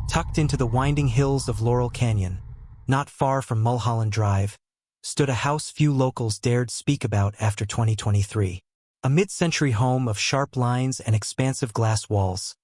Tucked into the winding hills of Laurel Canyon, not far from Mulholland Drive, stood a house few locals dared speak about after 2023. A mid-century home of sharp lines and expansive glass walls.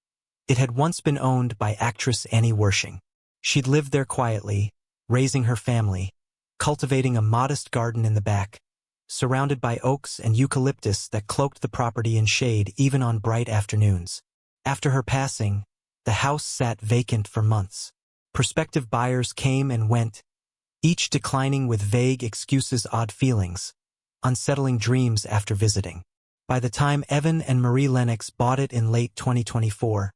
It had once been owned by actress Annie Wersching. She'd lived there quietly, raising her family, cultivating a modest garden in the back, surrounded by oaks and eucalyptus that cloaked the property in shade even on bright afternoons. After her passing, the house sat vacant for months. Prospective buyers came and went, each declining with vague excuses, odd feelings, unsettling dreams after visiting. By the time Evan and Marie Lennox bought it in late 2024,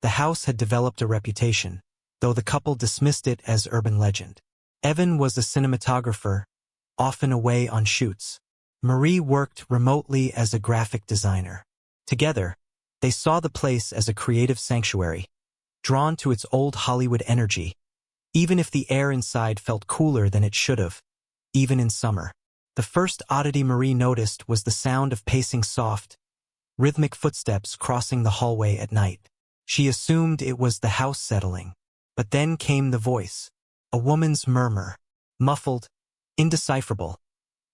the house had developed a reputation, though the couple dismissed it as urban legend. Evan was a cinematographer, often away on shoots. Marie worked remotely as a graphic designer. Together, they saw the place as a creative sanctuary, drawn to its old Hollywood energy, even if the air inside felt cooler than it should have, even in summer. The first oddity Marie noticed was the sound of pacing soft, rhythmic footsteps crossing the hallway at night. She assumed it was the house settling. But then came the voice, a woman's murmur, muffled, indecipherable,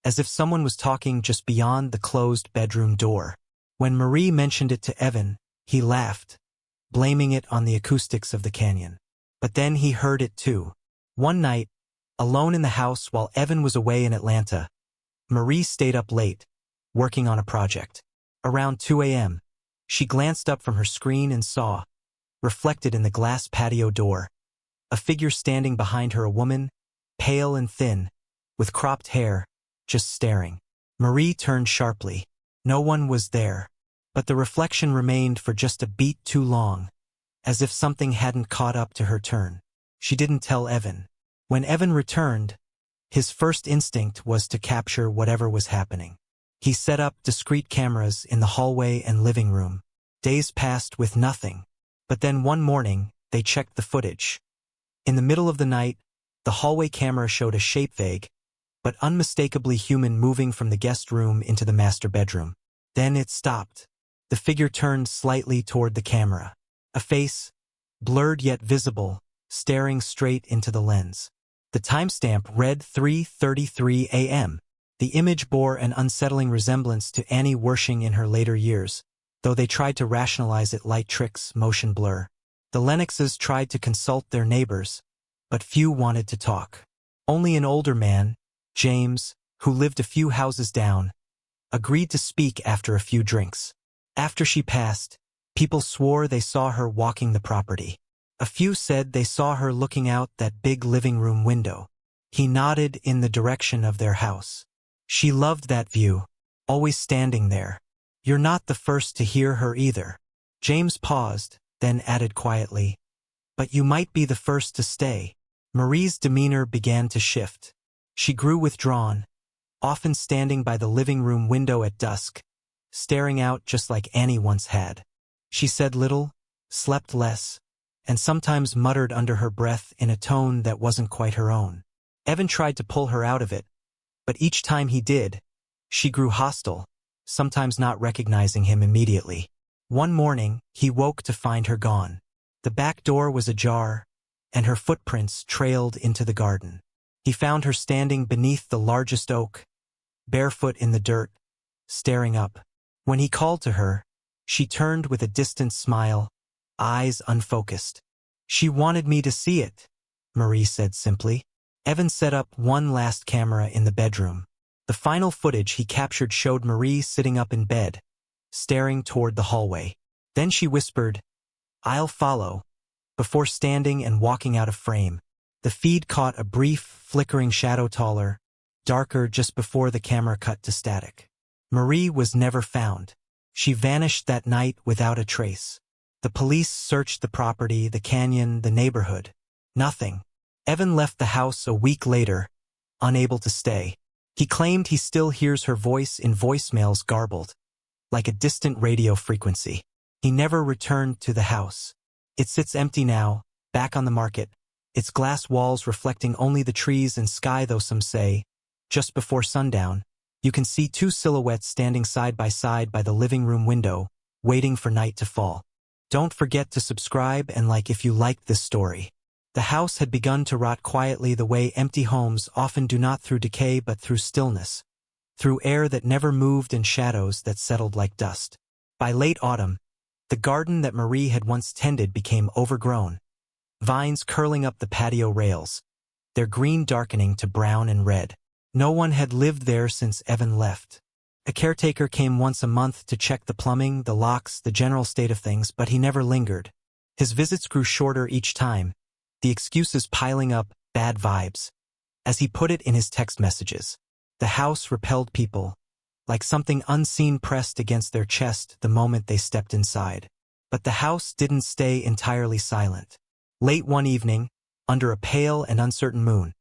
as if someone was talking just beyond the closed bedroom door. When Marie mentioned it to Evan, he laughed, blaming it on the acoustics of the canyon. But then he heard it too. One night, alone in the house while Evan was away in Atlanta, Marie stayed up late, working on a project. Around 2 a.m., she glanced up from her screen and saw, reflected in the glass patio door, a figure standing behind her, a woman, pale and thin, with cropped hair, just staring. Marie turned sharply. No one was there, but the reflection remained for just a beat too long, as if something hadn't caught up to her turn. She didn't tell Evan. When Evan returned, his first instinct was to capture whatever was happening. He set up discreet cameras in the hallway and living room. Days passed with nothing, but then one morning, they checked the footage. In the middle of the night, the hallway camera showed a shape vague, but unmistakably human moving from the guest room into the master bedroom. Then it stopped. The figure turned slightly toward the camera. A face, blurred yet visible, staring straight into the lens. The timestamp read 3:33 a.m. The image bore an unsettling resemblance to Annie Wersching in her later years, though they tried to rationalize it: light tricks, motion blur. The Lennoxes tried to consult their neighbors, but few wanted to talk. Only an older man, James, who lived a few houses down, agreed to speak after a few drinks. After she passed, people swore they saw her walking the property. A few said they saw her looking out that big living room window. He nodded in the direction of their house. She loved that view, always standing there. You're not the first to hear her either. James paused, then added quietly, but you might be the first to stay. Marie's demeanor began to shift. She grew withdrawn, often standing by the living room window at dusk, staring out just like Annie once had. She said little, slept less, and sometimes muttered under her breath in a tone that wasn't quite her own. Evan tried to pull her out of it, but each time he did, she grew hostile, sometimes not recognizing him immediately. One morning, he woke to find her gone. The back door was ajar, and her footprints trailed into the garden. He found her standing beneath the largest oak, barefoot in the dirt, staring up. When he called to her, she turned with a distant smile, eyes unfocused. She wanted me to see it, Marie said simply. Evan set up one last camera in the bedroom. The final footage he captured showed Marie sitting up in bed, staring toward the hallway. Then she whispered, "I'll follow," before standing and walking out of frame. The feed caught a brief, flickering shadow, taller, darker, just before the camera cut to static. Marie was never found. She vanished that night without a trace. The police searched the property, the canyon, the neighborhood. Nothing. Evan left the house a week later, unable to stay. He claimed he still hears her voice in voicemails, garbled, like a distant radio frequency. He never returned to the house. It sits empty now, back on the market, its glass walls reflecting only the trees and sky, though some say, just before sundown, you can see two silhouettes standing side by the living room window, waiting for night to fall. Don't forget to subscribe and like if you liked this story. The house had begun to rot quietly the way empty homes often do, not through decay but through stillness, through air that never moved and shadows that settled like dust. By late autumn, the garden that Marie had once tended became overgrown, vines curling up the patio rails, their green darkening to brown and red. No one had lived there since Evan left. A caretaker came once a month to check the plumbing, the locks, the general state of things, but he never lingered. His visits grew shorter each time, the excuses piling up, bad vibes. As he put it in his text messages, the house repelled people, like something unseen pressed against their chest the moment they stepped inside. But the house didn't stay entirely silent. Late one evening, under a pale and uncertain moon,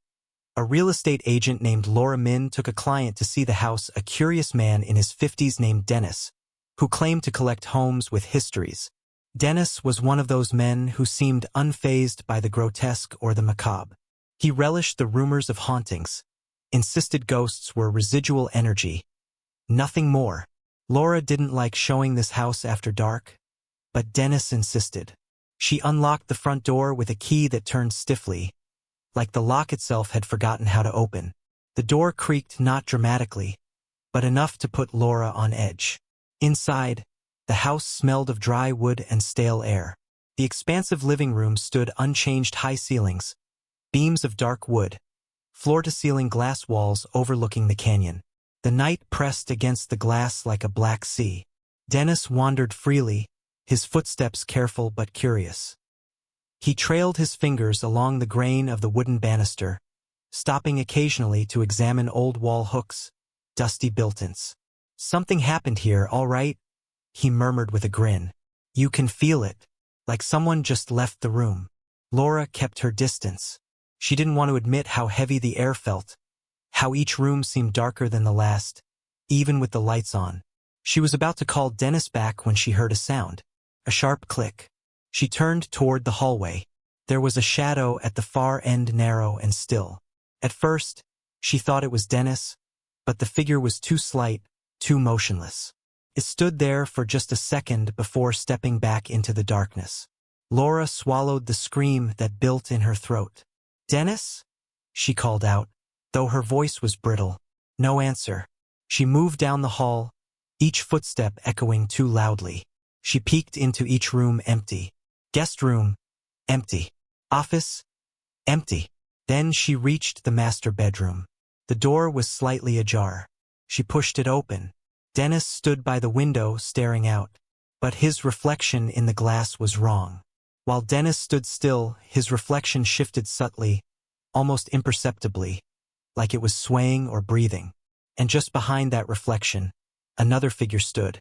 a real estate agent named Laura Min took a client to see the house, a curious man in his 50s named Dennis, who claimed to collect homes with histories. Dennis was one of those men who seemed unfazed by the grotesque or the macabre. He relished the rumors of hauntings, insisted ghosts were residual energy, nothing more. Laura didn't like showing this house after dark, but Dennis insisted. She unlocked the front door with a key that turned stiffly, like the lock itself had forgotten how to open. The door creaked not dramatically, but enough to put Laura on edge. Inside, the house smelled of dry wood and stale air. The expansive living room stood unchanged, high ceilings, beams of dark wood, floor-to-ceiling glass walls overlooking the canyon. The night pressed against the glass like a black sea. Dennis wandered freely, his footsteps careful but curious. He trailed his fingers along the grain of the wooden banister, stopping occasionally to examine old wall hooks, dusty built-ins. "Something happened here, all right?" he murmured with a grin. "You can feel it, like someone just left the room." Laura kept her distance. She didn't want to admit how heavy the air felt, how each room seemed darker than the last, even with the lights on. She was about to call Dennis back when she heard a sound, a sharp click. She turned toward the hallway. There was a shadow at the far end, narrow and still. At first, she thought it was Dennis, but the figure was too slight, too motionless. It stood there for just a second before stepping back into the darkness. Laura swallowed the scream that built in her throat. "Dennis?" she called out, though her voice was brittle. No answer. She moved down the hall, each footstep echoing too loudly. She peeked into each room, empty. Guest room, empty. Office, empty. Then she reached the master bedroom. The door was slightly ajar. She pushed it open. Dennis stood by the window staring out, but his reflection in the glass was wrong. While Dennis stood still, his reflection shifted subtly, almost imperceptibly, like it was swaying or breathing. And just behind that reflection, another figure stood.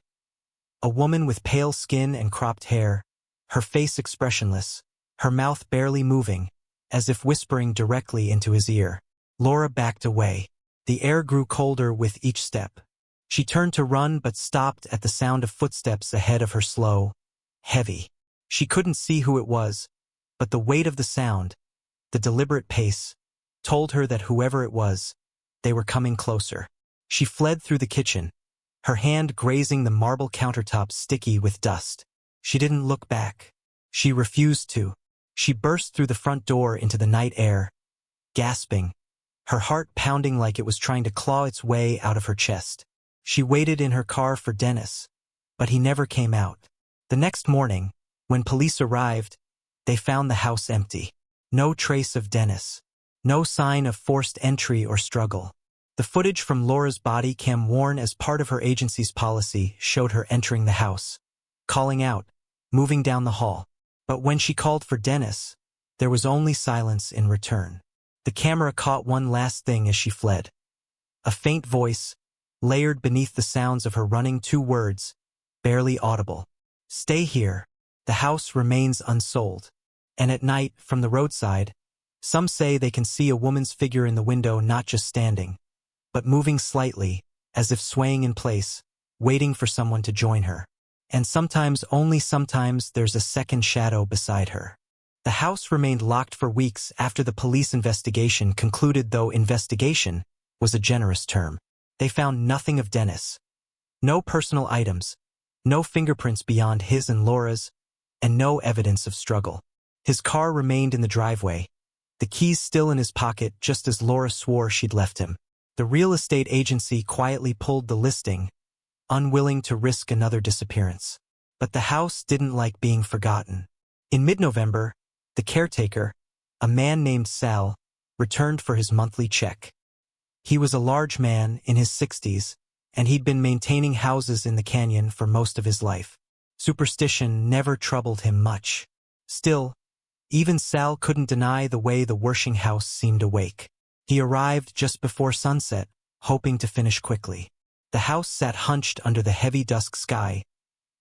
A woman with pale skin and cropped hair, her face expressionless, her mouth barely moving, as if whispering directly into his ear. Laura backed away. The air grew colder with each step. She turned to run but stopped at the sound of footsteps ahead of her, slow, heavy. She couldn't see who it was, but the weight of the sound, the deliberate pace, told her that whoever it was, they were coming closer. She fled through the kitchen, her hand grazing the marble countertop sticky with dust. She didn't look back. She refused to. She burst through the front door into the night air, gasping, her heart pounding like it was trying to claw its way out of her chest. She waited in her car for Dennis, but he never came out. The next morning, when police arrived, they found the house empty. No trace of Dennis. No sign of forced entry or struggle. The footage from Laura's body cam, worn as part of her agency's policy, showed her entering the house, calling out, moving down the hall. But when she called for Dennis, there was only silence in return. The camera caught one last thing as she fled. A faint voice, layered beneath the sounds of her running, two words, barely audible. "Stay here. The house remains unsold." And at night, from the roadside, some say they can see a woman's figure in the window, not just standing, but moving slightly, as if swaying in place, waiting for someone to join her. And sometimes, only sometimes, there's a second shadow beside her. The house remained locked for weeks after the police investigation concluded, though investigation was a generous term. They found nothing of Dennis. No personal items, no fingerprints beyond his and Laura's, and no evidence of struggle. His car remained in the driveway, the keys still in his pocket just as Laura swore she'd left him. The real estate agency quietly pulled the listing, unwilling to risk another disappearance. But the house didn't like being forgotten. In mid-November, the caretaker, a man named Sal, returned for his monthly check. He was a large man in his 60s, and he'd been maintaining houses in the canyon for most of his life. Superstition never troubled him much. Still, even Sal couldn't deny the way the Wersching house seemed awake. He arrived just before sunset, hoping to finish quickly. The house sat hunched under the heavy dusk sky,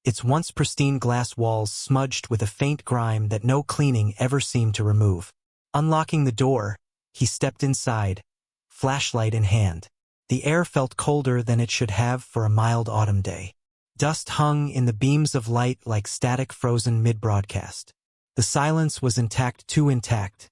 its once pristine glass walls smudged with a faint grime that no cleaning ever seemed to remove. Unlocking the door, he stepped inside, flashlight in hand. The air felt colder than it should have for a mild autumn day. Dust hung in the beams of light like static frozen mid-broadcast. The silence was intact, too intact,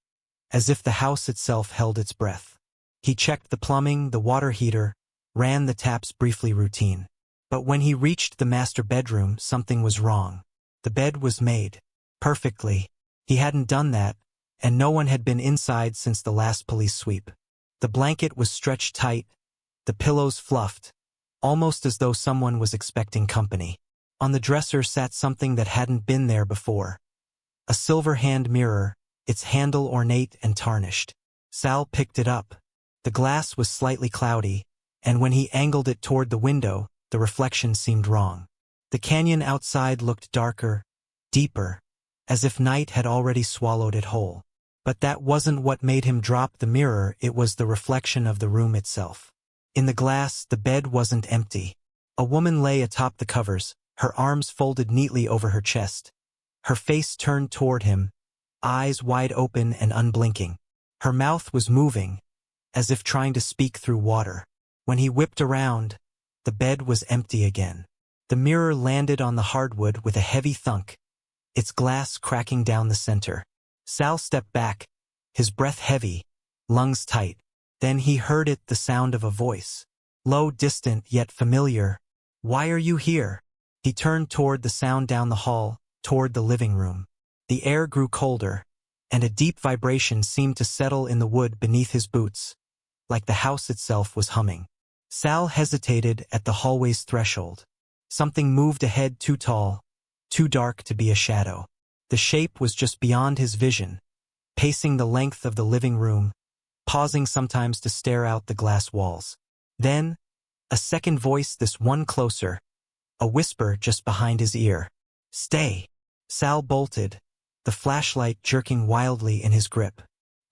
as if the house itself held its breath. He checked the plumbing, the water heater, ran the taps briefly routine. But when he reached the master bedroom, something was wrong. The bed was made perfectly. He hadn't done that, and no one had been inside since the last police sweep. The blanket was stretched tight, the pillows fluffed, almost as though someone was expecting company. On the dresser sat something that hadn't been there before. A silver hand mirror, its handle ornate and tarnished. Sal picked it up. The glass was slightly cloudy, and when he angled it toward the window, the reflection seemed wrong. The canyon outside looked darker, deeper, as if night had already swallowed it whole. But that wasn't what made him drop the mirror, it was the reflection of the room itself. In the glass, the bed wasn't empty. A woman lay atop the covers, her arms folded neatly over her chest. Her face turned toward him, eyes wide open and unblinking. Her mouth was moving, as if trying to speak through water. When he whipped around, the bed was empty again. The mirror landed on the hardwood with a heavy thunk, its glass cracking down the center. Sal stepped back, his breath heavy, lungs tight. Then he heard it, the sound of a voice. Low, distant, yet familiar. "Why are you here?" He turned toward the sound down the hall, toward the living room. The air grew colder, and a deep vibration seemed to settle in the wood beneath his boots, like the house itself was humming. Sal hesitated at the hallway's threshold. Something moved ahead, too tall, too dark to be a shadow. The shape was just beyond his vision, pacing the length of the living room, pausing sometimes to stare out the glass walls. Then, a second voice, this one closer, a whisper just behind his ear. "Stay." Sal bolted, the flashlight jerking wildly in his grip.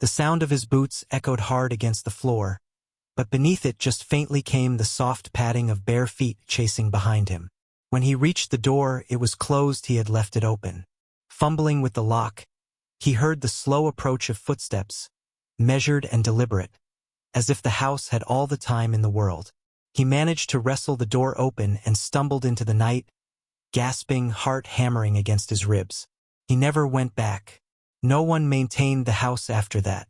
The sound of his boots echoed hard against the floor, but beneath it just faintly came the soft padding of bare feet chasing behind him. When he reached the door, it was closed, he had left it open. Fumbling with the lock, he heard the slow approach of footsteps, measured and deliberate, as if the house had all the time in the world. He managed to wrestle the door open and stumbled into the night, gasping, heart hammering against his ribs. He never went back. No one maintained the house after that.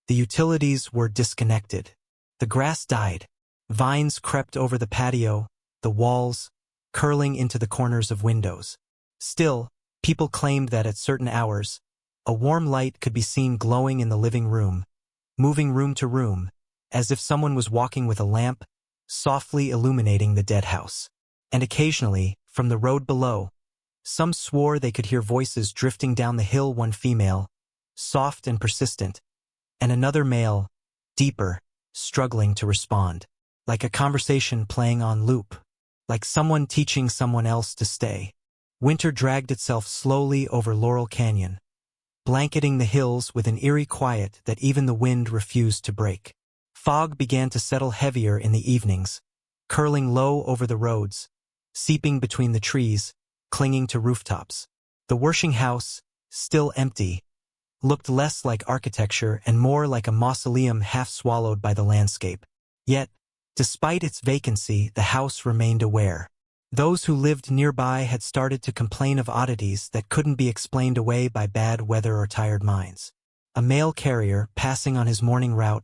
The utilities were disconnected. The grass died. Vines crept over the patio, the walls, curling into the corners of windows. Still, people claimed that at certain hours, a warm light could be seen glowing in the living room, moving room to room, as if someone was walking with a lamp, softly illuminating the dead house. And occasionally, from the road below, some swore they could hear voices drifting down the hill, one female, soft and persistent, and another male, deeper, struggling to respond. Like a conversation playing on loop. Like someone teaching someone else to stay. Winter dragged itself slowly over Laurel Canyon, blanketing the hills with an eerie quiet that even the wind refused to break. Fog began to settle heavier in the evenings, curling low over the roads, seeping between the trees, clinging to rooftops. The Wersching house, still empty, looked less like architecture and more like a mausoleum half swallowed by the landscape. Yet, despite its vacancy, the house remained aware. Those who lived nearby had started to complain of oddities that couldn't be explained away by bad weather or tired minds. A mail carrier, passing on his morning route,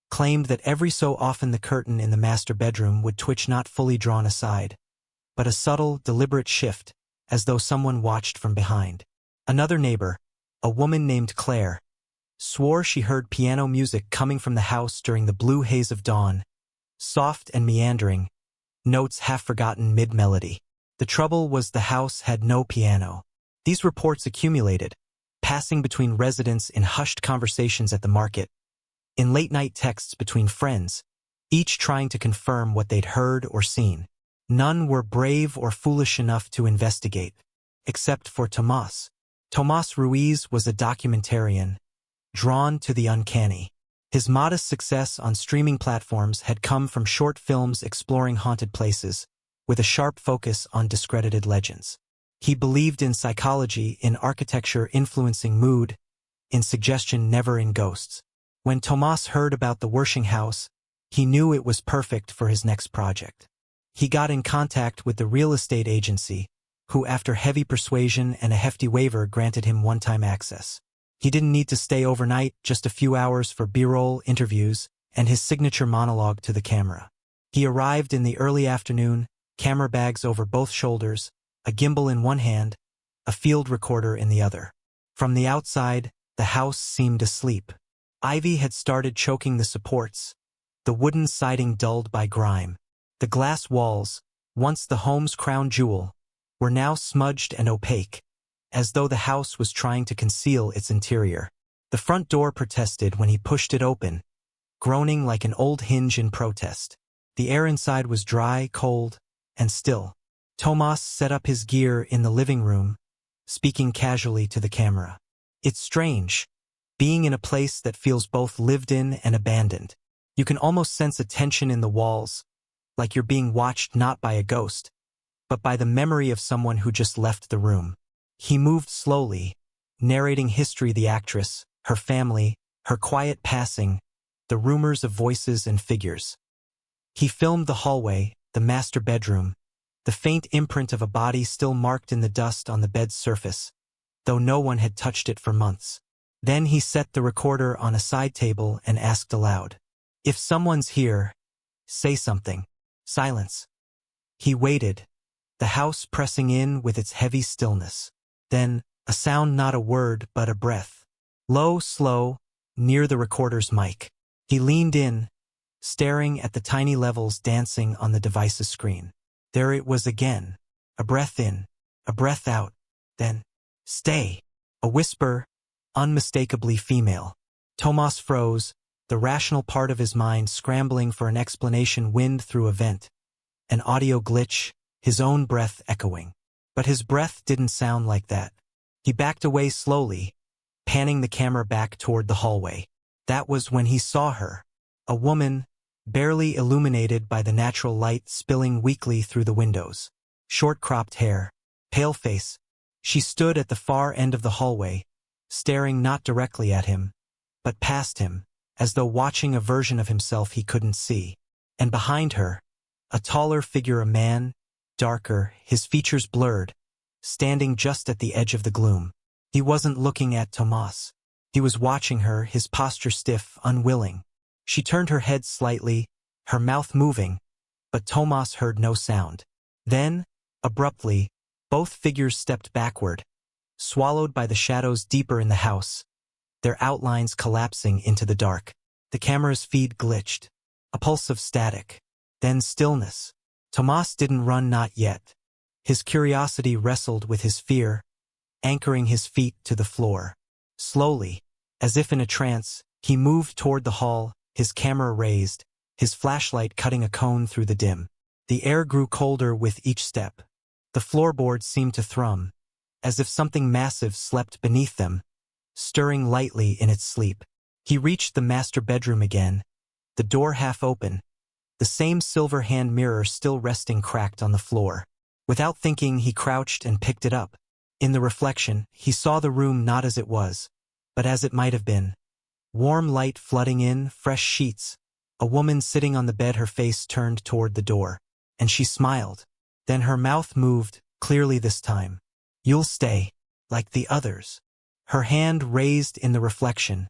claimed that every so often the curtain in the master bedroom would twitch, not fully drawn aside, but a subtle, deliberate shift, as though someone watched from behind. Another neighbor, a woman named Claire, swore she heard piano music coming from the house during the blue haze of dawn, soft and meandering, notes half-forgotten mid-melody. The trouble was the house had no piano. These reports accumulated, passing between residents in hushed conversations at the market, in late-night texts between friends, each trying to confirm what they'd heard or seen. None were brave or foolish enough to investigate, except for Tomás. Tomás Ruiz was a documentarian, drawn to the uncanny. His modest success on streaming platforms had come from short films exploring haunted places, with a sharp focus on discredited legends. He believed in psychology, in architecture influencing mood, in suggestion, never in ghosts. When Tomás heard about the Wersching house, he knew it was perfect for his next project. He got in contact with the real estate agency, who after heavy persuasion and a hefty waiver granted him one-time access. He didn't need to stay overnight, just a few hours for B-roll interviews and his signature monologue to the camera. He arrived in the early afternoon, camera bags over both shoulders, a gimbal in one hand, a field recorder in the other. From the outside, the house seemed asleep. Ivy had started choking the supports, the wooden siding dulled by grime. The glass walls, once the home's crown jewel, were now smudged and opaque, as though the house was trying to conceal its interior. The front door protested when he pushed it open, groaning like an old hinge in protest. The air inside was dry, cold, and still. Tomás set up his gear in the living room, speaking casually to the camera. It's strange, being in a place that feels both lived in and abandoned. You can almost sense a tension in the walls, like you're being watched not by a ghost, but by the memory of someone who just left the room. He moved slowly, narrating history, the actress, her family, her quiet passing, the rumors of voices and figures. He filmed the hallway, the master bedroom, the faint imprint of a body still marked in the dust on the bed's surface, though no one had touched it for months. Then he set the recorder on a side table and asked aloud, "If someone's here, say something." Silence. He waited, the house pressing in with its heavy stillness. Then, a sound, not a word, but a breath. Low, slow, near the recorder's mic. He leaned in, staring at the tiny levels dancing on the device's screen. There it was again. A breath in, a breath out, then, "Stay." A whisper, unmistakably female. Tomás froze, the rational part of his mind scrambling for an explanation, wind through a vent. An audio glitch, his own breath echoing. But his breath didn't sound like that. He backed away slowly, panning the camera back toward the hallway. That was when he saw her. A woman, barely illuminated by the natural light spilling weakly through the windows. Short-cropped hair, pale face. She stood at the far end of the hallway, staring not directly at him, but past him, as though watching a version of himself he couldn't see. And behind her, a taller figure, a man, darker, his features blurred, standing just at the edge of the gloom. He wasn't looking at Tomás. He was watching her, his posture stiff, unwilling. She turned her head slightly, her mouth moving, but Tomás heard no sound. Then, abruptly, both figures stepped backward, swallowed by the shadows deeper in the house, their outlines collapsing into the dark. The camera's feed glitched. A pulse of static. Then stillness. Tomás didn't run, not yet. His curiosity wrestled with his fear, anchoring his feet to the floor. Slowly, as if in a trance, he moved toward the hall, his camera raised, his flashlight cutting a cone through the dim. The air grew colder with each step. The floorboards seemed to thrum, as if something massive slept beneath them, stirring lightly in its sleep. He reached the master bedroom again, the door half open, the same silver hand mirror still resting cracked on the floor. Without thinking, he crouched and picked it up. In the reflection, he saw the room not as it was, but as it might have been. Warm light flooding in, fresh sheets, a woman sitting on the bed, her face turned toward the door, and she smiled. Then her mouth moved, clearly this time. "You'll stay, like the others." Her hand raised in the reflection,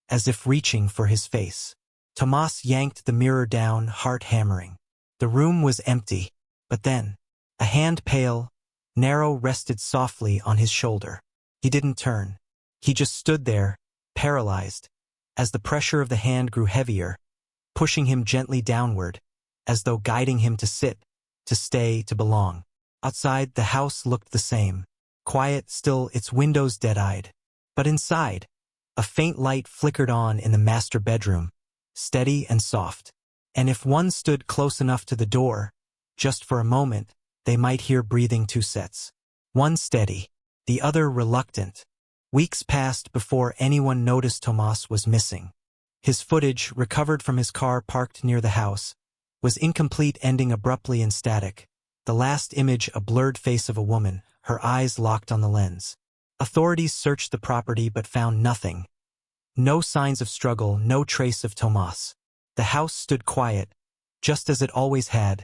as if reaching for his face. Tomás yanked the mirror down, heart hammering. The room was empty, but then, a hand, pale, narrow, rested softly on his shoulder. He didn't turn. He just stood there, paralyzed, as the pressure of the hand grew heavier, pushing him gently downward, as though guiding him to sit, to stay, to belong. Outside, the house looked the same. Quiet, still, its windows dead-eyed. But inside, a faint light flickered on in the master bedroom, steady and soft. And if one stood close enough to the door, just for a moment, they might hear breathing two sets. One steady, the other reluctant. Weeks passed before anyone noticed Tomas was missing. His footage, recovered from his car parked near the house, was incomplete, ending abruptly in static. The last image, a blurred face of a woman, her eyes locked on the lens. Authorities searched the property but found nothing. No signs of struggle, no trace of Tomas. The house stood quiet, just as it always had,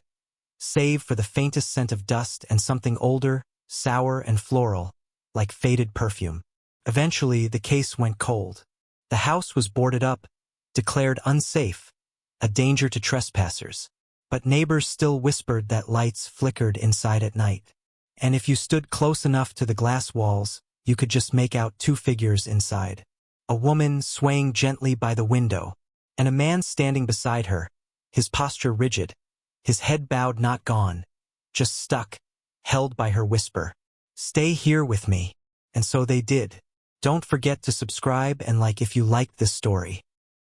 save for the faintest scent of dust and something older, sour and floral, like faded perfume. Eventually, the case went cold. The house was boarded up, declared unsafe, a danger to trespassers. But neighbors still whispered that lights flickered inside at night. And if you stood close enough to the glass walls, you could just make out two figures inside. A woman swaying gently by the window, and a man standing beside her, his posture rigid, his head bowed, not gone, just stuck, held by her whisper. "Stay here with me." And so they did. Don't forget to subscribe and like if you liked this story.